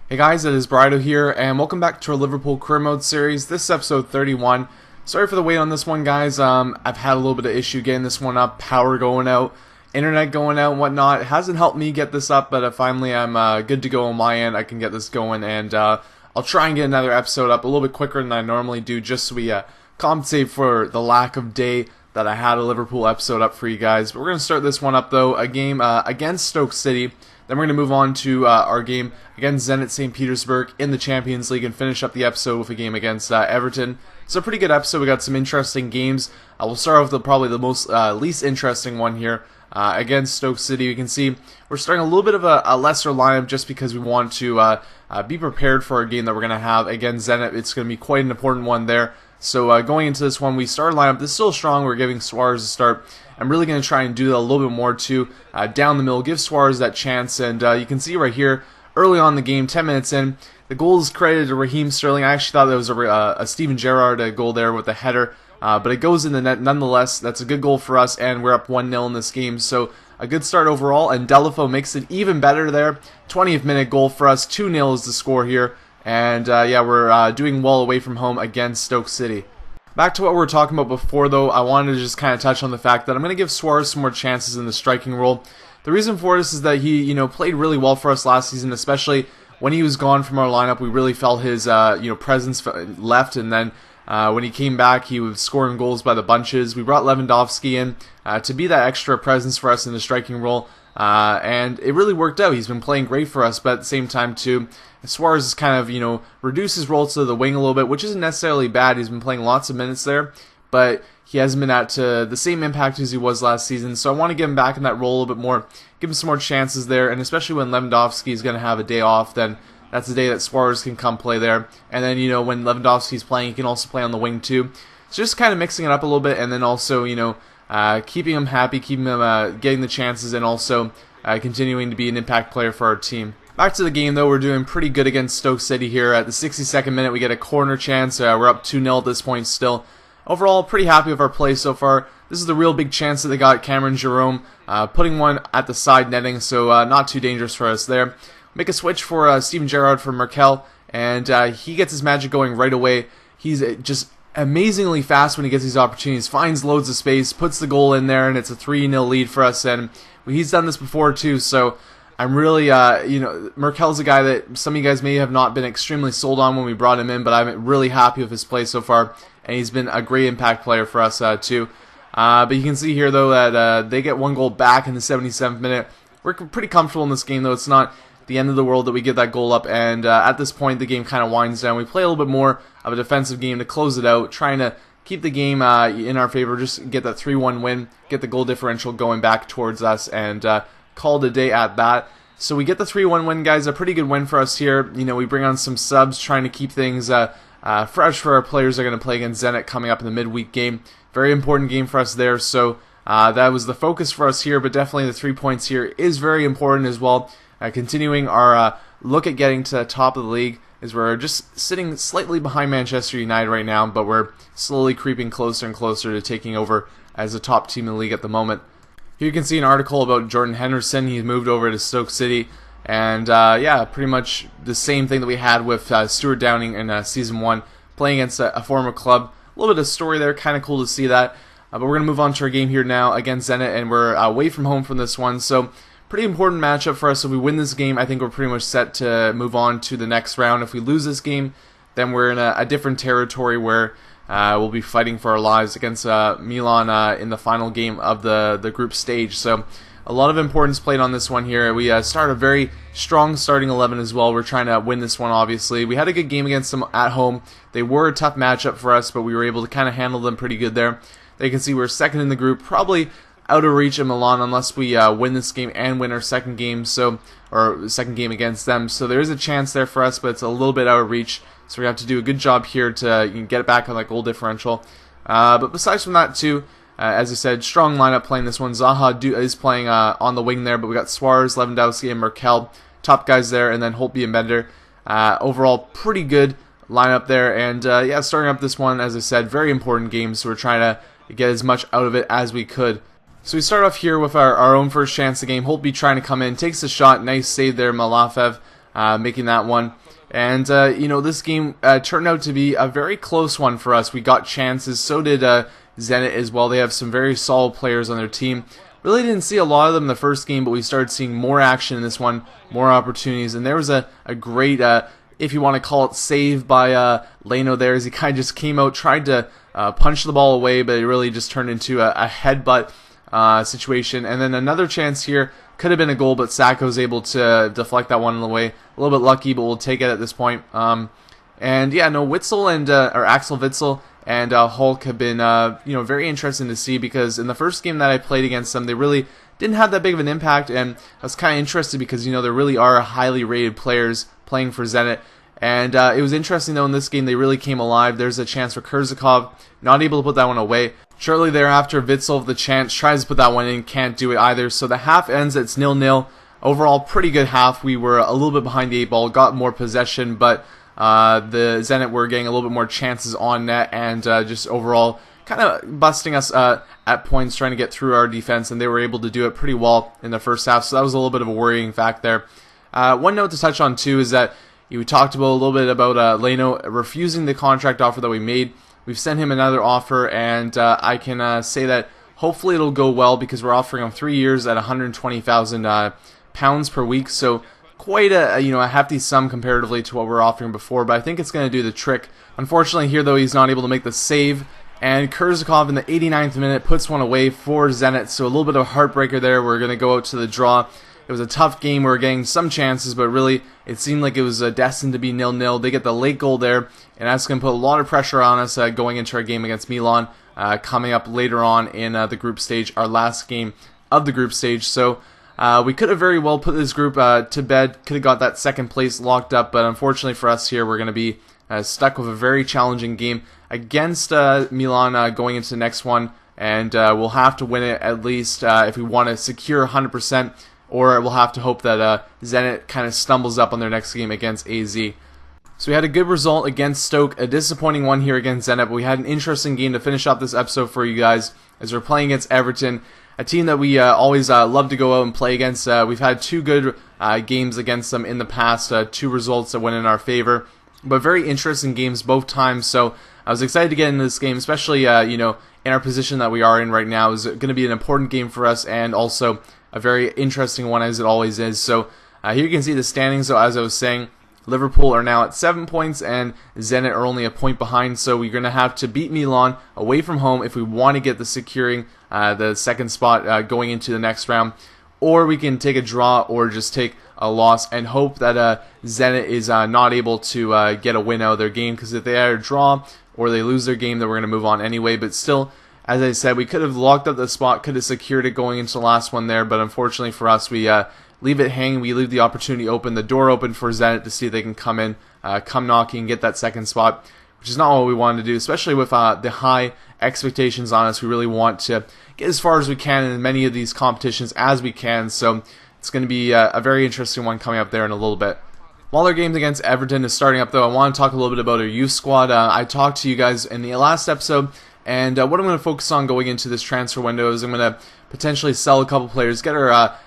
Hey guys, it is Brido here, and welcome back to our Liverpool Career Mode series. This is episode 31. Sorry for the wait on this one, guys. I've had a little bit of issue getting this one up, power going out, internet going out, and whatnot. It hasn't helped me get this up, but finally I'm good to go on my end. I can get this going, and I'll try and get another episode up a little bit quicker than I normally do, just so we compensate for the lack of day that I had a Liverpool episode up for you guys. But we're going to start this one up, though, a game against Stoke City. Then we're going to move on to our game against Zenit St. Petersburg in the Champions League and finish up the episode with a game against Everton. It's a pretty good episode. We got some interesting games. We'll start off with probably the most least interesting one here against Stoke City. You can see we're starting a little bit of a lesser lineup just because we want to be prepared for a game that we're going to have against Zenit. It's going to be quite an important one there. So going into this one, we start lineup. This is still strong. We're giving Suarez a start. I'm really going to try and do that a little bit more too, down the middle, give Suarez that chance, and you can see right here, early on in the game, 10 minutes in, the goal is credited to Raheem Sterling. I actually thought that was a Steven Gerrard goal there with a header, but it goes in the net nonetheless. That's a good goal for us, and we're up 1-0 in this game, so a good start overall, and Delafo makes it even better there. 20th minute goal for us, 2-0 is the score here, and yeah, we're doing well away from home against Stoke City. Back to what we were talking about before, though, I wanted to just kind of touch on the fact that I'm going to give Suarez some more chances in the striking role. The reason for this is that he, played really well for us last season, especially when he was gone from our lineup. We really felt his, presence left, and then when he came back, he was scoring goals by the bunches. We brought Lewandowski in to be that extra presence for us in the striking role, and it really worked out. He's been playing great for us, but at the same time, too, Suarez has kind of, reduced his role to the wing a little bit, which isn't necessarily bad. He's been playing lots of minutes there, but he hasn't been at the same impact as he was last season. So I want to get him back in that role a little bit more, give him some more chances there, and especially when Lewandowski is going to have a day off, then that's the day that Suarez can come play there. And then, when Lewandowski's playing, he can also play on the wing too. So just kind of mixing it up a little bit, and then also, keeping him happy, keeping him getting the chances, and also continuing to be an impact player for our team. Back to the game, though, we're doing pretty good against Stoke City here. At the 62nd minute, we get a corner chance. We're up 2-0 at this point still. Overall, pretty happy with our play so far. This is the real big chance that they got, Cameron Jerome, putting one at the side netting, so not too dangerous for us there. Make a switch for Steven Gerrard for Merkel, and he gets his magic going right away. He's just amazingly fast when he gets these opportunities, finds loads of space, puts the goal in there, and it's a 3-0 lead for us, and he's done this before too, so I'm really, Merkel's a guy that some of you guys may have not been extremely sold on when we brought him in, but I'm really happy with his play so far, and he's been a great impact player for us too. But you can see here, though, that they get one goal back in the 77th minute. We're pretty comfortable in this game, though. It's not the end of the world that we get that goal up, and at this point, the game kind of winds down. We play a little bit more of a defensive game to close it out, trying to keep the game in our favor, just get that 3-1 win, get the goal differential going back towards us, and called a day at that. So we get the 3-1 win, guys. A pretty good win for us here. We bring on some subs, trying to keep things fresh for our players that are going to play against Zenit coming up in the midweek game. Very important game for us there. So that was the focus for us here, but definitely the 3 points here is very important as well. Continuing our look at getting to the top of the league, is we're just sitting slightly behind Manchester United right now, but we're slowly creeping closer and closer to taking over as a top team in the league at the moment. Here you can see an article about Jordan Henderson. He's moved over to Stoke City, and yeah, pretty much the same thing that we had with Stuart Downing in Season 1, playing against a former club. A little bit of story there, kind of cool to see that. But we're going to move on to our game here now against Zenit, and we're away from home from this one, so pretty important matchup for us. If we win this game, I think we're pretty much set to move on to the next round. If we lose this game, then we're in a different territory where we'll be fighting for our lives against Milan in the final game of the group stage. So a lot of importance played on this one here. We start a very strong starting 11 as well. We're trying to win this one, obviously. We had a good game against them at home. They were a tough matchup for us, but we were able to kind of handle them pretty good there. There you can see we're second in the group, probably out of reach of Milan unless we win this game and win our second game, or second game against them. So there is a chance there for us, but it's a little bit out of reach. So we have to do a good job here to get it back on that goal differential. But besides from that too, as I said, strong lineup playing this one. Zaha is playing on the wing there, but we got Suarez, Lewandowski, and Merkel, top guys there, and then Holtby and Bender. Overall, pretty good lineup there, and yeah, starting up this one, as I said, very important game, so we're trying to get as much out of it as we could. So we start off here with our own first chance of the game. Holtby trying to come in, takes the shot, nice save there, Malafev. making that one. And, this game turned out to be a very close one for us. We got chances, so did Zenit as well. They have some very solid players on their team. Really didn't see a lot of them in the first game, but we started seeing more action in this one, more opportunities. And there was a great, if you want to call it, save by Leno there, as he kind of just came out, tried to punch the ball away, but it really just turned into a headbutt situation. And then another chance here, could have been a goal, but Sacco was able to deflect that one away. A little bit lucky, but we'll take it at this point. And yeah, no, Witzel and or Axel Witzel and Hulk have been very interesting to see, because in the first game that I played against them, they really didn't have that big of an impact, and I was kind of interested because there really are highly rated players playing for Zenit. And it was interesting though, in this game they really came alive. There's a chance for Kurzakov, not able to put that one away. Shortly thereafter, Witzel with the chance, tries to put that one in, can't do it either. So the half ends, it's 0-0. Overall, pretty good half. We were a little bit behind the 8 ball, got more possession, but the Zenit were getting a little bit more chances on net, and just overall kind of busting us at points, trying to get through our defense, and they were able to do it pretty well in the first half. So that was a little bit of a worrying fact there. One note to touch on too is that we talked about a little bit about Leno refusing the contract offer that we made. We've sent him another offer, and I can say that hopefully it'll go well, because we're offering him 3 years at 120,000 pounds per week. So quite a hefty sum comparatively to what we were offering before, but I think it's going to do the trick. Unfortunately here though, he's not able to make the save, and Kurzakov in the 89th minute puts one away for Zenit. So a little bit of a heartbreaker there. We're going to go out to the draw. It was a tough game. We were getting some chances, but really it seemed like it was destined to be 0-0. They get the late goal there, and that's going to put a lot of pressure on us going into our game against Milan coming up later on in the group stage, our last game of the group stage. So we could have very well put this group to bed, could have got that second place locked up, but unfortunately for us here, we're going to be stuck with a very challenging game against Milan going into the next one, and we'll have to win it at least if we want to secure 100%. Or we'll have to hope that Zenit kind of stumbles up on their next game against AZ. So we had a good result against Stoke, a disappointing one here against Zenit, but we had an interesting game to finish off this episode for you guys, as we're playing against Everton, a team that we always love to go out and play against. We've had 2 good games against them in the past, 2 results that went in our favor, but very interesting games both times. So I was excited to get into this game, especially in our position that we are in right now. Is going to be an important game for us, and also a very interesting one, as it always is. So here you can see the standings. So as I was saying, Liverpool are now at 7 points, and Zenit are only a point behind. So we're going to have to beat Milan away from home if we want to get the securing the second spot going into the next round. Or we can take a draw, or just take a loss and hope that Zenit is not able to get a win out of their game, because if they either draw or they lose their game, then we're going to move on anyway. But still, as I said, we could have locked up the spot, could have secured it going into the last one there, but unfortunately for us, we leave it hanging. We leave the opportunity open, the door open for Zenit to see if they can come in, come knocking, and get that second spot, which is not what we wanted to do, especially with the high expectations on us. We really want to get as far as we can in many of these competitions as we can, so it's going to be a very interesting one coming up there in a little bit. While our games against Everton is starting up, though, I want to talk a little bit about our youth squad. I talked to you guys in the last episode, and what I'm going to focus on going into this transfer window is I'm going to potentially sell a couple players, get our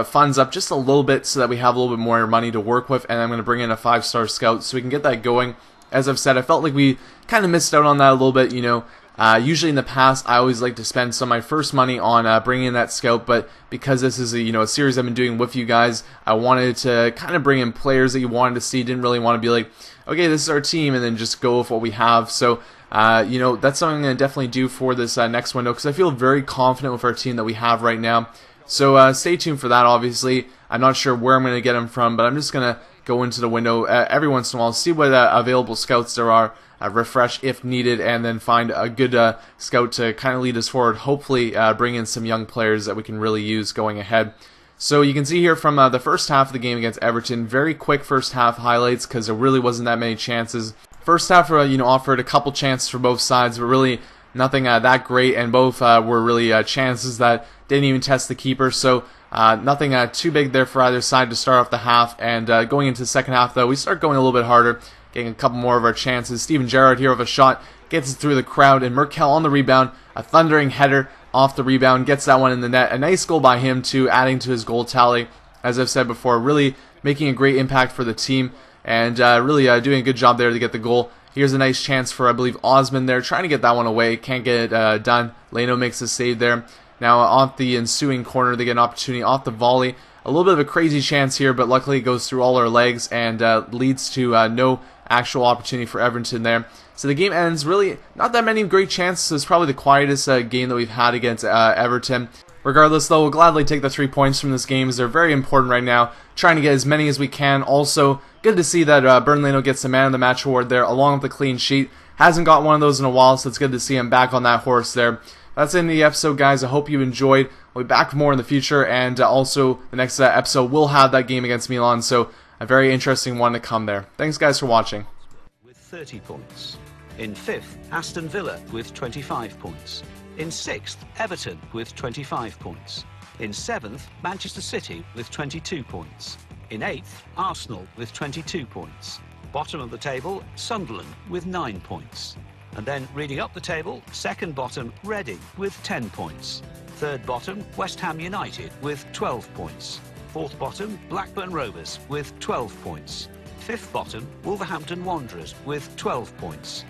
funds up just a little bit so that we have a little bit more money to work with, and I'm going to bring in a 5-star scout so we can get that going. As I've said, I felt like we kind of missed out on that a little bit. Usually in the past, I always like to spend some of my first money on bringing in that scout, but because this is a series I've been doing with you guys, I wanted to kind of bring in players that you wanted to see. Didn't really want to be like, okay, this is our team, and then just go with what we have. So that's something I'm going to definitely do for this next window, because I feel very confident with our team that we have right now. So stay tuned for that, obviously. I'm not sure where I'm going to get them from, but I'm just going to go into the window every once in a while, see what available scouts there are, refresh if needed, and then find a good scout to kind of lead us forward, hopefully bring in some young players that we can really use going ahead. So you can see here from the first half of the game against Everton, very quick first half highlights, because there really wasn't that many chances. First half offered a couple chances for both sides, but really nothing that great, and both were really chances that didn't even test the keeper. So nothing too big there for either side to start off the half. And going into the second half, though, we start going a little bit harder, getting a couple more of our chances. Steven Gerrard here with a shot, gets it through the crowd, and Merkel on the rebound, a thundering header off the rebound, gets that one in the net. A nice goal by him too, adding to his goal tally. As I've said before, really making a great impact for the team, and really doing a good job there to get the goal. Here's a nice chance for, I believe, Osman there, trying to get that one away. Can't get it done. Leno makes a save there. Now off the ensuing corner, they get an opportunity off the volley. A little bit of a crazy chance here, but luckily it goes through all our legs and leads to no actual opportunity for Everton there. So the game ends. Really not that many great chances. It's probably the quietest game that we've had against Everton. Regardless, though, we'll gladly take the 3 points from this game, as they're very important right now. Trying to get as many as we can. Also, good to see that Bernd Leno gets the Man of the Match award there, along with the clean sheet. Hasn't got one of those in a while, so it's good to see him back on that horse there. That's the end of the episode, guys. I hope you enjoyed. We'll be back for more in the future, and also the next episode will have that game against Milan, so a very interesting one to come there. Thanks, guys, for watching. With 30 points. In 5th, Aston Villa with 25 points. In 6th, Everton with 25 points. In 7th, Manchester City with 22 points. In 8th, Arsenal with 22 points. Bottom of the table, Sunderland with 9 points. And then reading up the table, second bottom, Reading with 10 points. Third bottom, West Ham United with 12 points. Fourth bottom, Blackburn Rovers with 12 points. Fifth bottom, Wolverhampton Wanderers with 12 points.